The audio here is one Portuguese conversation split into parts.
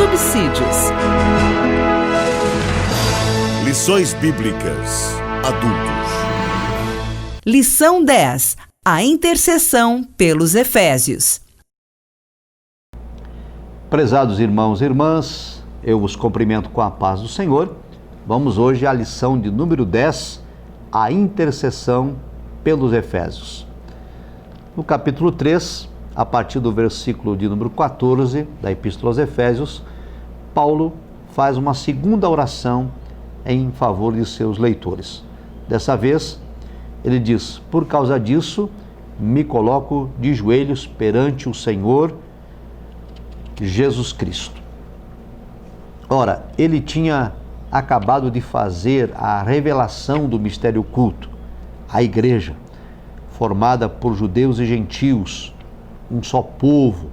Subsídios. Lições Bíblicas Adultos. Lição 10. A intercessão pelos Efésios. Prezados irmãos e irmãs, eu os cumprimento com a paz do Senhor. Vamos hoje à lição de número 10, a intercessão pelos Efésios. No capítulo 3, a partir do versículo de número 14 da Epístola aos Efésios, Paulo faz uma segunda oração em favor de seus leitores. Dessa vez, ele diz: por causa disso, me coloco de joelhos perante o Senhor Jesus Cristo. Ora, ele tinha acabado de fazer a revelação do mistério oculto, a igreja, formada por judeus e gentios, um só povo,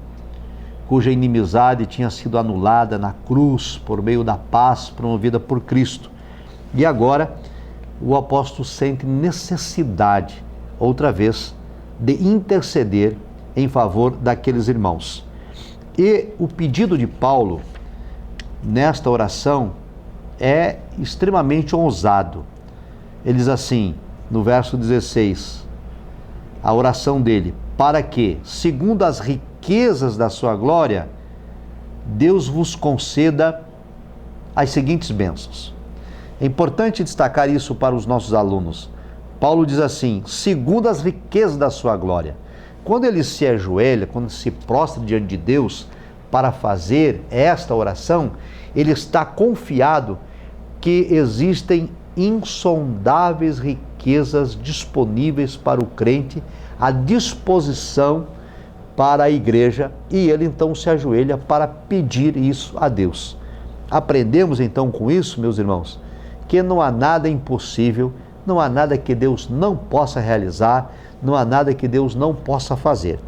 cuja inimizade tinha sido anulada na cruz por meio da paz promovida por Cristo. E agora o apóstolo sente necessidade, outra vez, de interceder em favor daqueles irmãos. E o pedido de Paulo nesta oração é extremamente ousado. Ele diz assim, no verso 16, a oração dele: para que, segundo as riquezas da sua glória, Deus vos conceda as seguintes bênçãos. É importante destacar isso para os nossos alunos. Paulo diz assim, segundo as riquezas da sua glória. Quando ele se ajoelha, quando se prostra diante de Deus para fazer esta oração, ele está confiado que existem insondáveis riquezas disponíveis para o crente, à disposição para a igreja, e ele então se ajoelha para pedir isso a Deus. Aprendemos então com isso, meus irmãos, que não há nada impossível, não há nada que Deus não possa realizar, não há nada que Deus não possa fazer.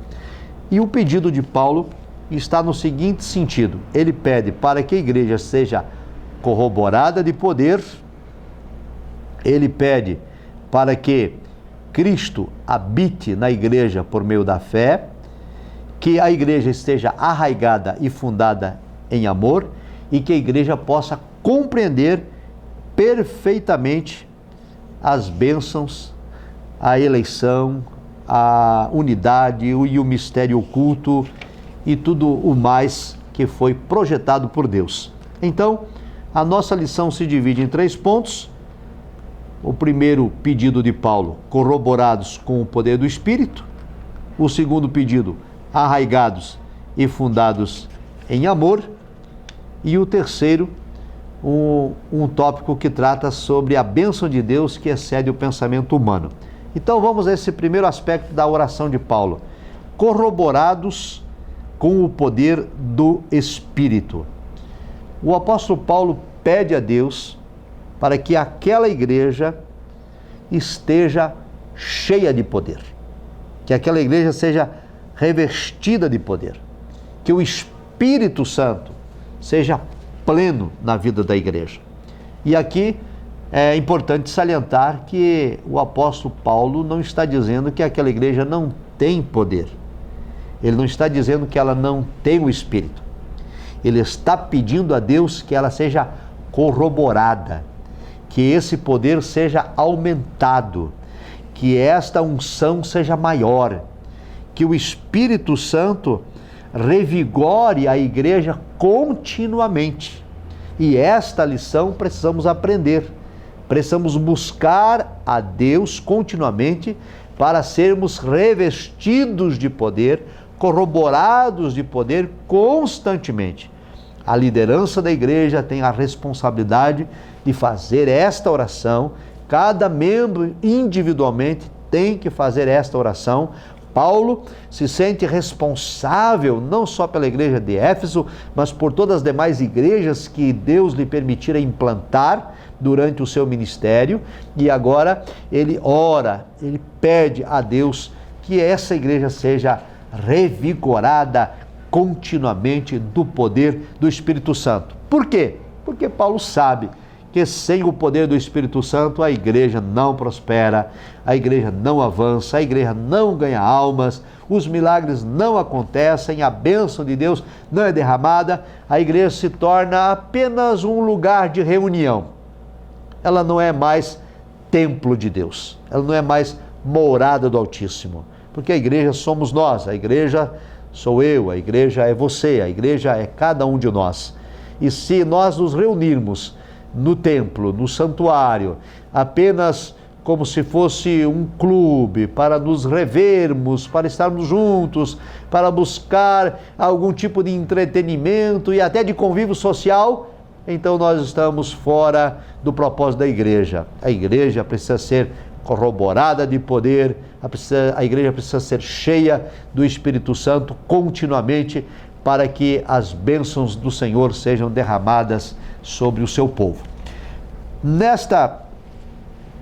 E o pedido de Paulo está no seguinte sentido: ele pede para que a igreja seja corroborada de poder, ele pede para que Cristo habite na igreja por meio da fé, que a igreja esteja arraigada e fundada em amor e que a igreja possa compreender perfeitamente as bênçãos, a eleição, a unidade e o mistério oculto e tudo o mais que foi projetado por Deus. Então, a nossa lição se divide em 3 pontos. O primeiro pedido de Paulo, corroborados com o poder do Espírito. O segundo pedido, arraigados e fundados em amor. E o terceiro, um tópico que trata sobre a bênção de Deus que excede o pensamento humano. Então vamos a esse primeiro aspecto da oração de Paulo. Corroborados com o poder do Espírito. O apóstolo Paulo pede a Deus para que aquela igreja esteja cheia de poder, que aquela igreja seja revestida de poder, que o Espírito Santo seja pleno na vida da igreja. E aqui é importante salientar que o apóstolo Paulo não está dizendo que aquela igreja não tem poder. Ele não está dizendo que ela não tem o Espírito. Ele está pedindo a Deus que ela seja corroborada, que esse poder seja aumentado, que esta unção seja maior, que o Espírito Santo revigore a igreja continuamente. E esta lição precisamos aprender. Precisamos buscar a Deus continuamente para sermos revestidos de poder, corroborados de poder constantemente. A liderança da igreja tem a responsabilidade de fazer esta oração. Cada membro individualmente tem que fazer esta oração, Paulo se sente responsável não só pela igreja de Éfeso, mas por todas as demais igrejas que Deus lhe permitira implantar durante o seu ministério, e agora ele ora, ele pede a Deus que essa igreja seja revigorada continuamente do poder do Espírito Santo. Por quê? Porque Paulo sabe que sem o poder do Espírito Santo a igreja não prospera, a igreja não avança, a igreja não ganha almas, os milagres não acontecem, a bênção de Deus não é derramada, a igreja se torna apenas um lugar de reunião. Ela não é mais templo de Deus, ela não é mais morada do Altíssimo, porque a igreja somos nós, a igreja sou eu, a igreja é você, a igreja é cada um de nós. E se nós nos reunirmos no templo, no santuário, apenas como se fosse um clube, para nos revermos, para estarmos juntos, para buscar algum tipo de entretenimento e até de convívio social, então nós estamos fora do propósito da igreja. A igreja precisa ser corroborada de poder, a igreja precisa ser cheia do Espírito Santo continuamente, para que as bênçãos do Senhor sejam derramadas sobre o seu povo. Nesta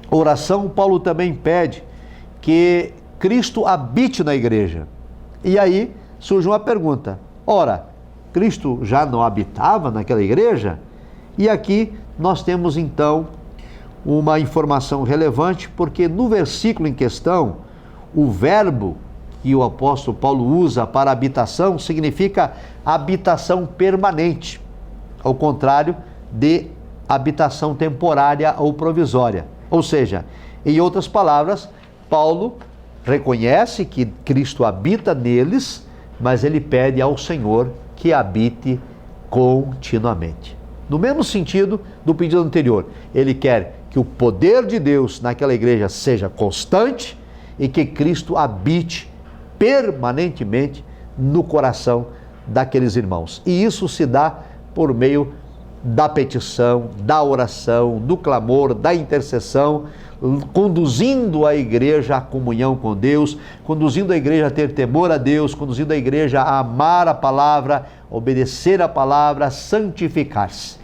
oração, Paulo também pede que Cristo habite na igreja. E aí surge uma pergunta: ora, Cristo já não habitava naquela igreja? E aqui nós temos então uma informação relevante, porque no versículo em questão, o verbo que o apóstolo Paulo usa para habitação significa habitação permanente, ao contrário de habitação temporária ou provisória. Ou seja, em outras palavras, Paulo reconhece que Cristo habita neles, mas ele pede ao Senhor que habite continuamente. No mesmo sentido do pedido anterior, ele quer que o poder de Deus naquela igreja seja constante e que Cristo habite permanentemente no coração daqueles irmãos. E isso se dá por meio da petição, da oração, do clamor, da intercessão, conduzindo a igreja à comunhão com Deus, conduzindo a igreja a ter temor a Deus, conduzindo a igreja a amar a palavra, obedecer a palavra, santificar-se.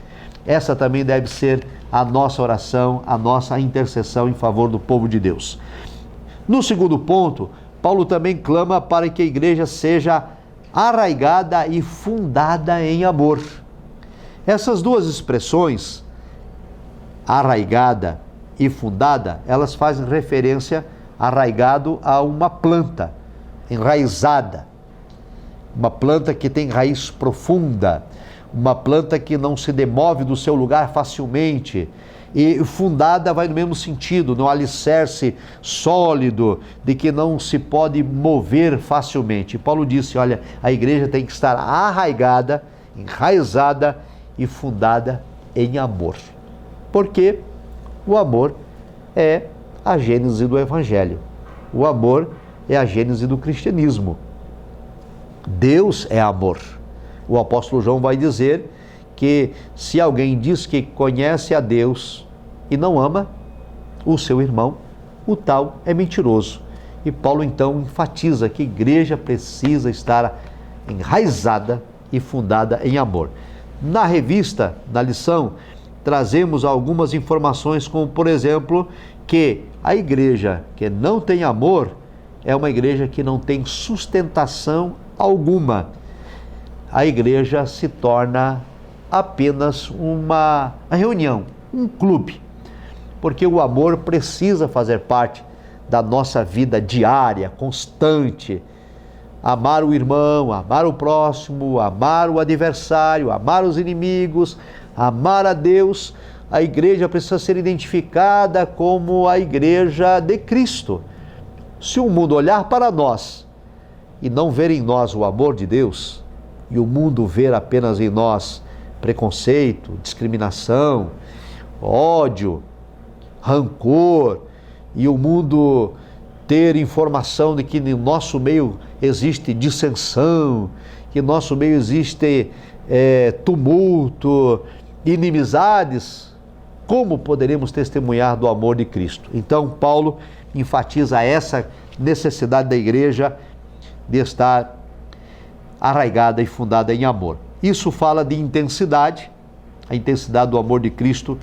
Essa também deve ser a nossa oração, a nossa intercessão em favor do povo de Deus. No segundo ponto, Paulo também clama para que a igreja seja arraigada e fundada em amor. Essas duas expressões, arraigada e fundada, elas fazem referência, arraigado, a uma planta enraizada, uma planta que tem raiz profunda, uma planta que não se demove do seu lugar facilmente. E fundada vai no mesmo sentido, no alicerce sólido, de que não se pode mover facilmente. Paulo disse, olha, a igreja tem que estar arraigada, enraizada e fundada em amor. Porque o amor é a gênese do Evangelho. O amor é a gênese do cristianismo. Deus é amor. O apóstolo João vai dizer que se alguém diz que conhece a Deus e não ama o seu irmão, o tal é mentiroso. E Paulo então enfatiza que a igreja precisa estar enraizada e fundada em amor. Na revista, na lição, trazemos algumas informações, como por exemplo, que a igreja que não tem amor é uma igreja que não tem sustentação alguma. A igreja se torna apenas uma reunião, um clube, porque o amor precisa fazer parte da nossa vida diária, constante. Amar o irmão, amar o próximo, amar o adversário, amar os inimigos, amar a Deus. A igreja precisa ser identificada como a igreja de Cristo. Se o mundo olhar para nós e não ver em nós o amor de Deus, e o mundo ver apenas em nós preconceito, discriminação, ódio, rancor, e o mundo ter informação de que no nosso meio existe dissensão, que no nosso meio existe tumulto, inimizades, como poderemos testemunhar do amor de Cristo? Então Paulo enfatiza essa necessidade da igreja de estar arraigada e fundada em amor. Isso fala de intensidade, a intensidade do amor de Cristo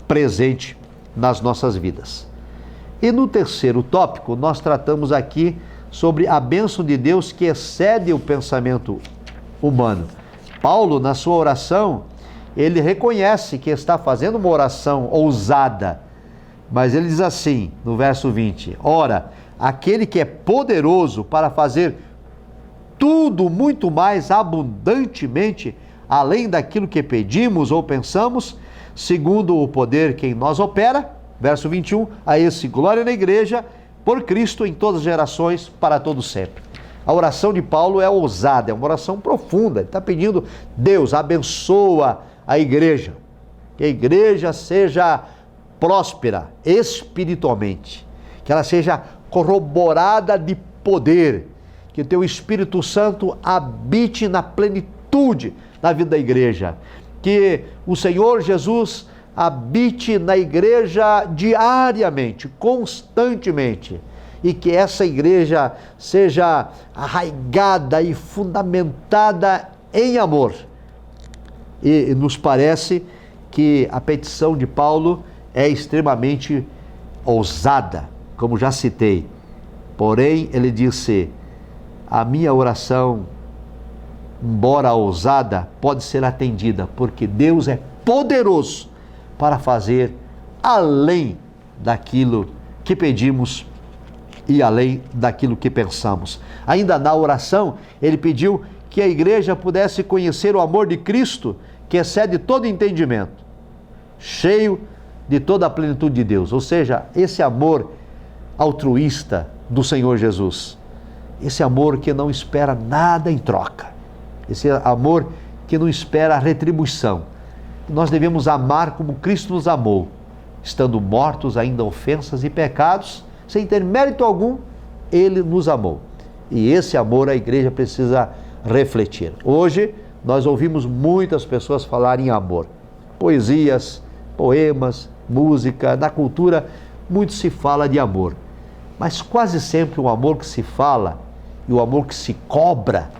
presente nas nossas vidas. E no terceiro tópico, nós tratamos aqui sobre a bênção de Deus que excede o pensamento humano. Paulo, na sua oração, ele reconhece que está fazendo uma oração ousada, mas ele diz assim, no verso 20, ora, aquele que é poderoso para fazer tudo muito mais abundantemente, além daquilo que pedimos ou pensamos, segundo o poder que em nós opera, verso 21, a esse glória na igreja, por Cristo em todas as gerações, para todo sempre. A oração de Paulo é ousada, é uma oração profunda. Ele está pedindo, Deus, abençoa a igreja, que a igreja seja próspera espiritualmente, que ela seja corroborada de poder, que o teu Espírito Santo habite na plenitude na vida da igreja, que o Senhor Jesus habite na igreja diariamente, constantemente, e que essa igreja seja arraigada e fundamentada em amor. E nos parece que a petição de Paulo é extremamente ousada, como já citei. Porém, ele disse, a minha oração, embora ousada, pode ser atendida, porque Deus é poderoso para fazer além daquilo que pedimos e além daquilo que pensamos. Ainda na oração, ele pediu que a igreja pudesse conhecer o amor de Cristo, que excede todo entendimento, cheio de toda a plenitude de Deus. Ou seja, esse amor altruísta do Senhor Jesus, esse amor que não espera nada em troca, esse amor que não espera retribuição. Nós devemos amar como Cristo nos amou, estando mortos ainda em ofensas e pecados, sem ter mérito algum, Ele nos amou. E esse amor a igreja precisa refletir. Hoje, nós ouvimos muitas pessoas falarem em amor. Poesias, poemas, música, na cultura, muito se fala de amor. Mas quase sempre o amor que se fala e o amor que se cobra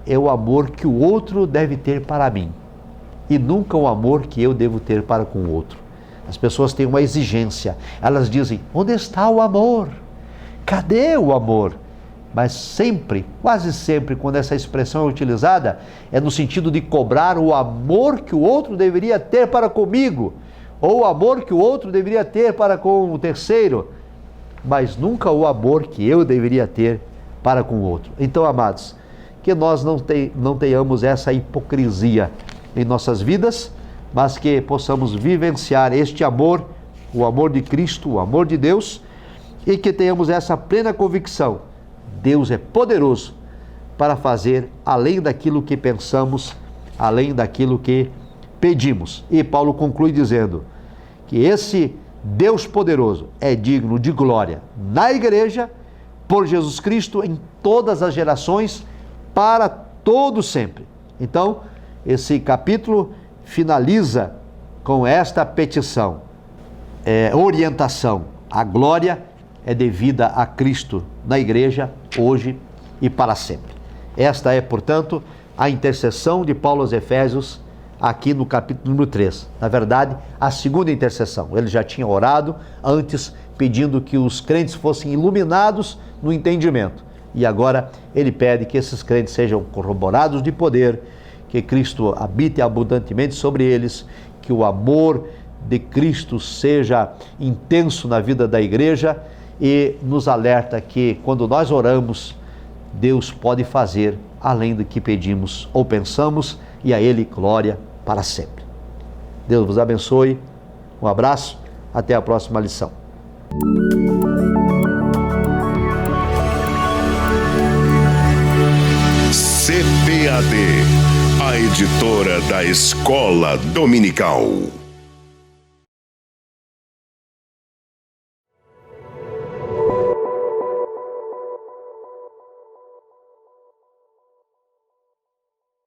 é o amor que o outro deve ter para mim, e nunca o amor que eu devo ter para com o outro. As pessoas têm uma exigência, elas dizem, onde está o amor? Cadê o amor? Mas sempre, quase sempre, quando essa expressão é utilizada, é no sentido de cobrar o amor que o outro deveria ter para comigo, ou o amor que o outro deveria ter para com o terceiro, mas nunca o amor que eu deveria ter para com o outro. Então, amados, que nós não tenhamos essa hipocrisia em nossas vidas, mas que possamos vivenciar este amor, o amor de Cristo, o amor de Deus, e que tenhamos essa plena convicção, Deus é poderoso para fazer além daquilo que pensamos, além daquilo que pedimos. E Paulo conclui dizendo que esse Deus poderoso é digno de glória na igreja, por Jesus Cristo, em todas as gerações, para todo sempre. Então, esse capítulo finaliza com esta petição, orientação. A glória é devida a Cristo na igreja, hoje e para sempre. Esta é, portanto, a intercessão de Paulo aos Efésios, aqui no capítulo número 3. Na verdade, a segunda intercessão. Ele já tinha orado antes, pedindo que os crentes fossem iluminados no entendimento. E agora ele pede que esses crentes sejam corroborados de poder, que Cristo habite abundantemente sobre eles, que o amor de Cristo seja intenso na vida da igreja, e nos alerta que quando nós oramos, Deus pode fazer além do que pedimos ou pensamos, e a Ele glória para sempre. Deus vos abençoe, um abraço, até a próxima lição. CPAD, a editora da Escola Dominical.